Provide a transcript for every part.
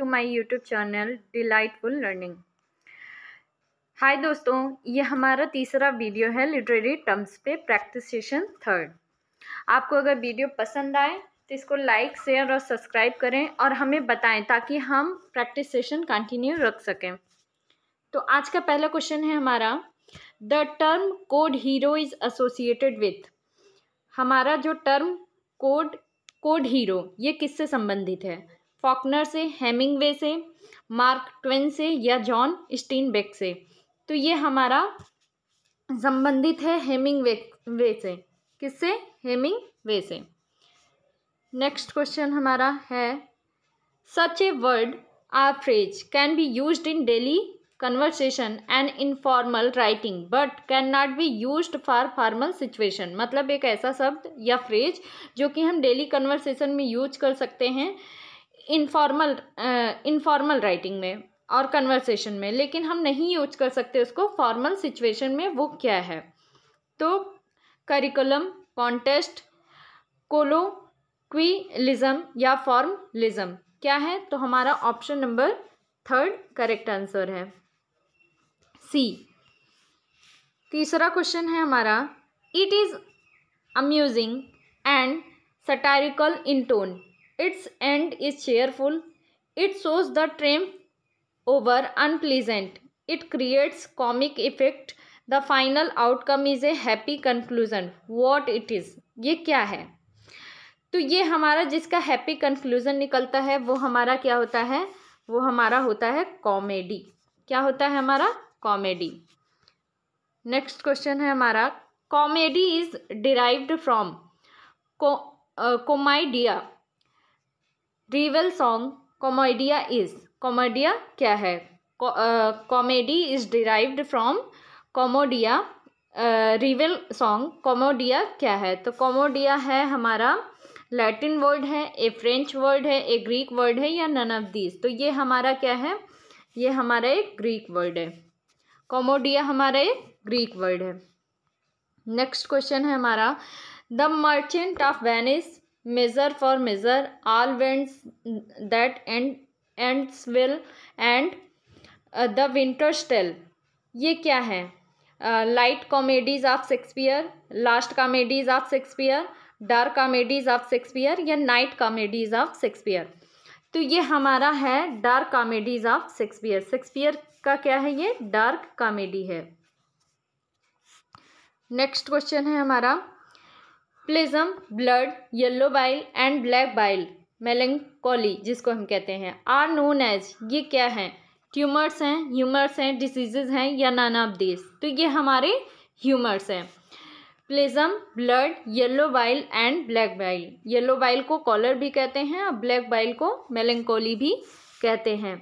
To my YouTube channel delightful learning. Hi दोस्तों, ये हमारा तीसरा वीडियो है लिटरेरी टर्म्स पे, प्रैक्टिस सेशन 3। आपको अगर वीडियो पसंद आए तो इसको लाइक, शेयर और सब्सक्राइब करें और हमें बताएं ताकि हम प्रैक्टिस सेशन कंटिन्यू रख सकें। तो आज का पहला क्वेश्चन है हमारा, the term code hero is associated with. हमारा जो टर्म कोड हीरो ये किससे संबंधित है? फॉकनर से, हेमिंगवे से, मार्क ट्वेन से या जॉन स्टीनबेक से? तो ये हमारा संबंधित है हेमिंगवे से। किससे? हेमिंगवे से। नेक्स्ट क्वेश्चन हमारा है, such a word or phrase can be used in daily conversation and informal writing but can not be used for formal situation. मतलब एक ऐसा शब्द या फ्रेज जो कि हम डेली कन्वर्सेशन में यूज कर सकते हैं इनफॉर्मल राइटिंग में और कन्वर्सेशन में, लेकिन हम नहीं यूज कर सकते उसको फॉर्मल सिचुएशन में। वो क्या है? तो करिकुलम, कॉन्टेस्ट, कोलोक्विलिज्म या फॉर्मलिज्म क्या है? तो हमारा ऑप्शन नंबर 3 करेक्ट आंसर है, सी। तीसरा क्वेश्चन है हमारा, it is amusing and satirical in tone, it's and is cheerful, it shows the triumph over unpleasant, it creates comic effect, the final outcome is a happy conclusion, what it is? ये क्या है? तो ये हमारा जिसका happy conclusion निकलता है वो हमारा क्या होता है? वो हमारा होता है कॉमेडी। क्या होता है हमारा? कॉमेडी। नेक्स्ट क्वेश्चन है हमारा, comedy is derived from comedia, revel song comedia is. Comedia क्या है? Comedy is derived from comedia, revel song comedia क्या है? तो कॉमेडिया है हमारा लैटिन वर्ड है, ए फ्रेंच वर्ड है, ए ग्रीक वर्ड है या नन ऑफ दीज? तो ये हमारा क्या है? ये हमारा एक ग्रीक वर्ड है। कॉमेडिया हमारा एक ग्रीक वर्ड है। नेक्स्ट क्वेश्चन है हमारा, the merchant of Venice, measure for measure, all वेंट्स that ends well and the winter's tale, ये क्या है? Light comedies of Shakespeare, last comedies of Shakespeare, dark comedies of Shakespeare या night comedies of Shakespeare? तो ये हमारा है dark comedies of Shakespeare. Shakespeare का क्या है? ये डार्क कॉमेडी है। नेक्स्ट क्वेश्चन है हमारा, phlegm, blood, yellow bile and black bile, मेलंकोली जिसको हम कहते हैं, आर नोन एज, ये क्या है? ट्यूमर्स हैं, ह्यूमर्स हैं, डिसीजेज हैं या नन ऑफ दिस? तो ये हमारे ह्यूमर्स हैं। Phlegm, blood, yellow bile and black bile. Yellow bile को कॉलर भी कहते हैं और ब्लैक बाइल को मेलंकोली भी कहते हैं।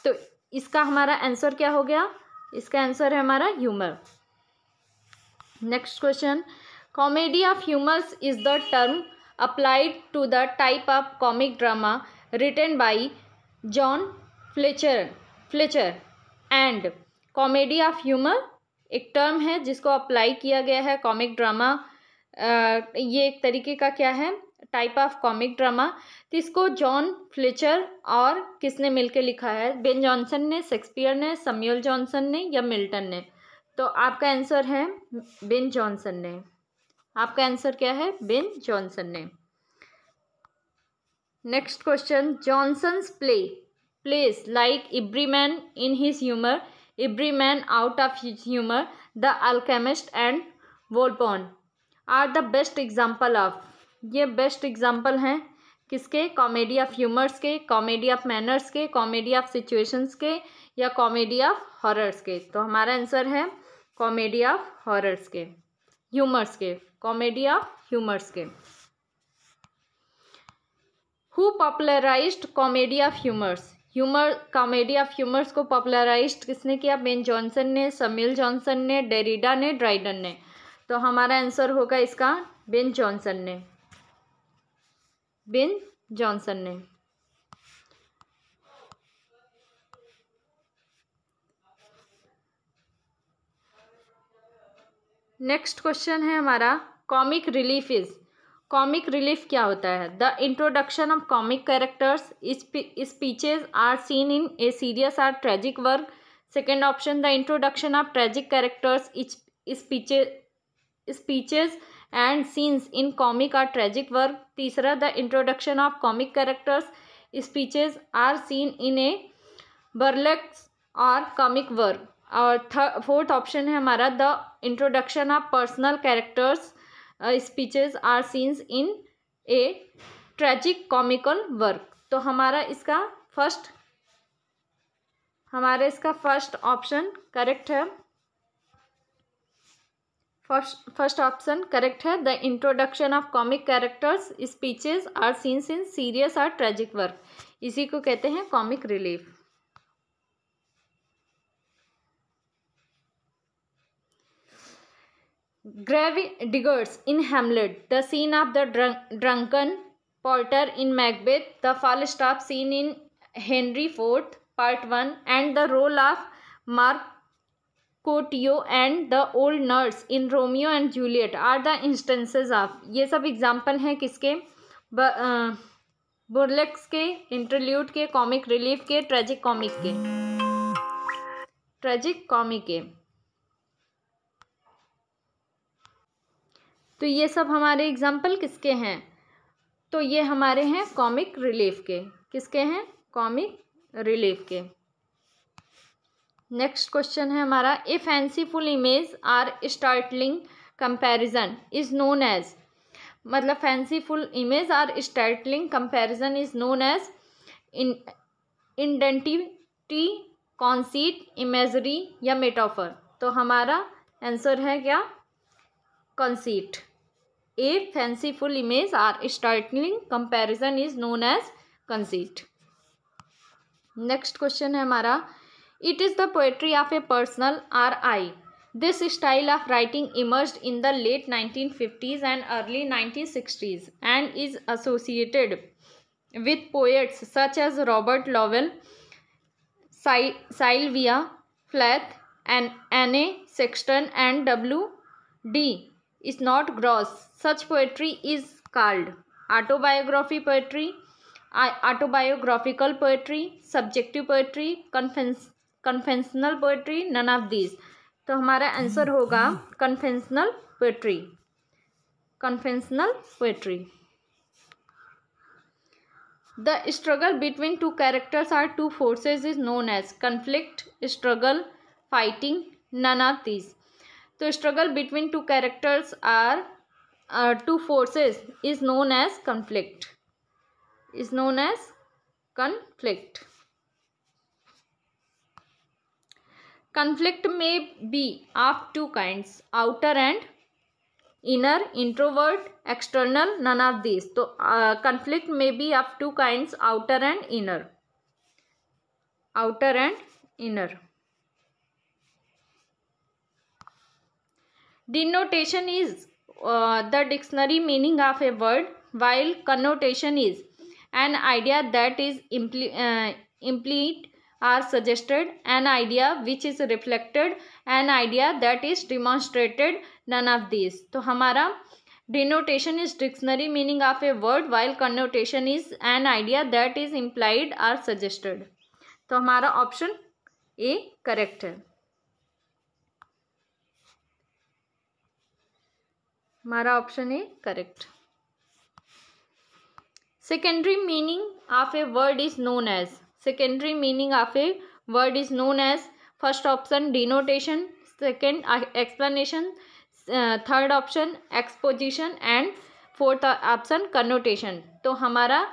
तो इसका हमारा आंसर क्या हो गया? इसका आंसर है हमारा humour. Next question, comedy of humours is the term applied to the type of comic drama written by John Fletcher and comedy of humour एक टर्म है जिसको अप्लाई किया गया है कॉमिक ड्रामा। ये एक तरीके का क्या है? Type of comic drama. तो इसको जॉन फ्लेचर और किसने मिलकर लिखा है? बेन जॉनसन ने, शेक्सपियर ने, सैमुअल जॉनसन ने या मिल्टन ने? तो आपका आंसर है बेन जॉनसन ने। आपका आंसर क्या है? बेन जॉनसन ने। Next question, Jonson's plays like Everyman in his humour, Everyman out of his humour, the alchemist and Volpone are the best example of. ये बेस्ट एग्जाम्पल हैं किसके? Comedy of humours के, comedy of manners के, comedy of situations के या comedy of horrors के? तो हमारा आंसर है कॉमेडी ऑफ हॉरर्स के, ह्यूमर्स के, कॉमेडी ऑफ ह्यूमर्स के। Who popularised comedy of humours? Comedy of humours को पॉपुलराइज्ड किसने किया? बेन जॉनसन ने, सैमुअल जॉनसन ने, डेरिडा ने, ड्राइडन ने? तो हमारा आंसर होगा इसका बेन जॉनसन ने, बेन जॉनसन ने। नेक्स्ट क्वेश्चन है हमारा, comic relief is comic relief क्या होता है? The introduction of comic characters, speeches or scene in a serious are tragic work. Second option, the introduction of tragic characters, speeches and scenes in comic or tragic work. तीसरा, the introduction of comic characters, speeches or scene in a burlesque और comic work. और fourth option है हमारा, the introduction of personal characters, speeches or scenes in a tragic comical work. तो हमारा इसका first option correct है. First option correct है. The introduction of comic characters, speeches or scenes in serious और tragic work. इसी को कहते हैं comic relief. Gravediggers in Hamlet, the scene of the drunken porter in Macbeth, the Falstaff scene in Henry IV Part 1, and the role of Mercutio and the old nurse in Romeo and Juliet are the instances of. ये सब example हैं किसके? बुर्लेक्स के, interlude के, comic relief के, tragic comic के. तो ये सब हमारे एग्जाम्पल किसके हैं? तो ये हमारे हैं कॉमिक रिलीफ के. किसके हैं? कॉमिक रिलीफ के. नेक्स्ट क्वेश्चन है हमारा, a fanciful image or startling comparison is known as. मतलब fanciful image or startling comparison is known as identity, conceit, imagery या मेटाफर. तो हमारा आंसर है क्या? conceit. A fanciful image or startling comparison is known as conceit. Next question है हमारा, it is the poetry of a personal R.I. This style of writing emerged in the late 1950s and early 1960s and is associated with poets such as Robert Lowell, Sylvia Plath, and Anne Sexton and W.D. Snodgrass. Such poetry is called autobiography poetry, autobiographical poetry, subjective poetry, conventional poetry, none of these. तो हमारा आंसर होगा conventional poetry. The struggle between two characters or two forces is known as conflict, struggle, fighting, none of these. तो struggle between two characters or two forces is known as conflict. Conflict may be of two kinds, outer and inner, introvert, external, none of these. तो conflict may be of two kinds, outer and inner. Denotation is the dictionary meaning of a word, while connotation is an idea that is implied or suggested, an idea which is reflected, an idea that is demonstrated, none of these. तो हमारा denotation is dictionary meaning of a word, while connotation is an idea that is implied or suggested. तो हमारा option A correct है. हमारा option A correct. Secondary meaning of a word is known as. Secondary meaning of a word is known as. First option denotation, second explanation, third option exposition and fourth option connotation. तो हमारा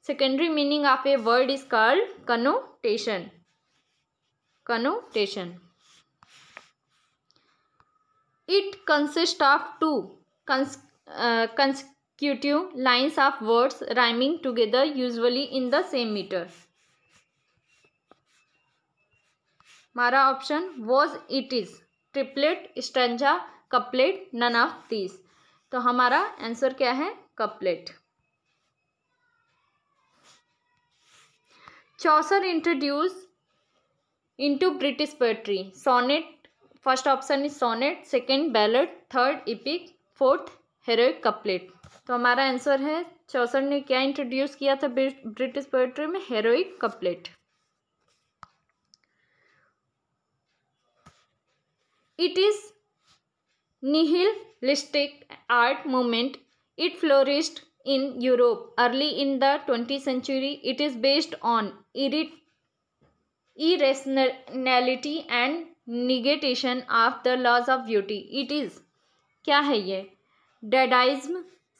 secondary meaning of a word is called connotation. It consists of two consecutive lines of words rhyming together, usually in the same meter. हमारा option was, it is, triplet, stanza, couplet, none of these. तो हमारा answer क्या है? couplet. Chaucer introduced into British poetry sonnet. First option is sonnet, second ballad, third epic, fourth heroic couplet. तो हमारा answer है चौसर ने क्या इंट्रोड्यूस किया था ब्रिटिश पोएट्री में? Heroic couplet. It is nihilistic art movement. It flourished in Europe early in the 20th century. It is based on irrationality and negation of the laws of beauty. It is क्या है ये? Dadaism,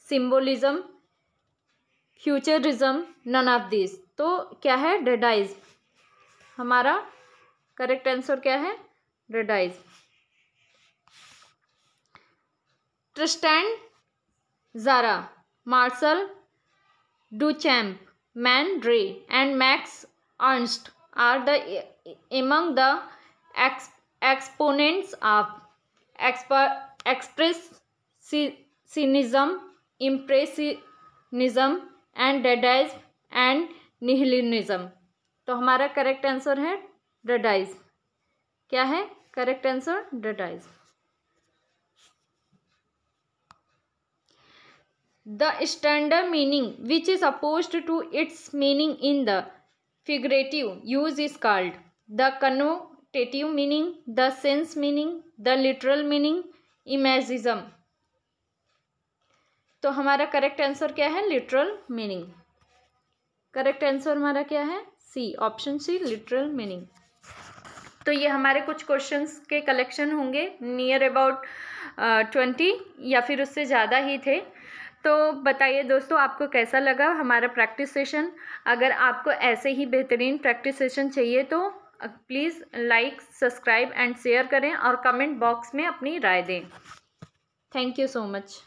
symbolism, futurism, none of these. तो क्या है? Dadaism. हमारा correct answer क्या है? Dadaism. Tristan Tzara, Marcel Duchamp, Man Ray, and Max Ernst are among the exponents of expressionism, impressionism, and dadaism and nihilism. तो हमारा करेक्ट आंसर है dadaism. क्या है correct answer? dadaism. The standard meaning which is opposed to its meaning in the figurative use is called the connotative meaning, the sense meaning, the literal meaning, imagism. तो हमारा correct answer क्या है? Literal meaning. Correct answer हमारा क्या है? सी, option C, literal meaning. तो ये हमारे कुछ क्वेश्चंस के कलेक्शन होंगे, नियर अबाउट 20 या फिर उससे ज़्यादा ही थे. तो बताइए दोस्तों आपको कैसा लगा हमारा प्रैक्टिस सेशन. अगर आपको ऐसे ही बेहतरीन प्रैक्टिस सेशन चाहिए तो please like, subscribe and share करें और कमेंट बॉक्स में अपनी राय दें. Thank you so much.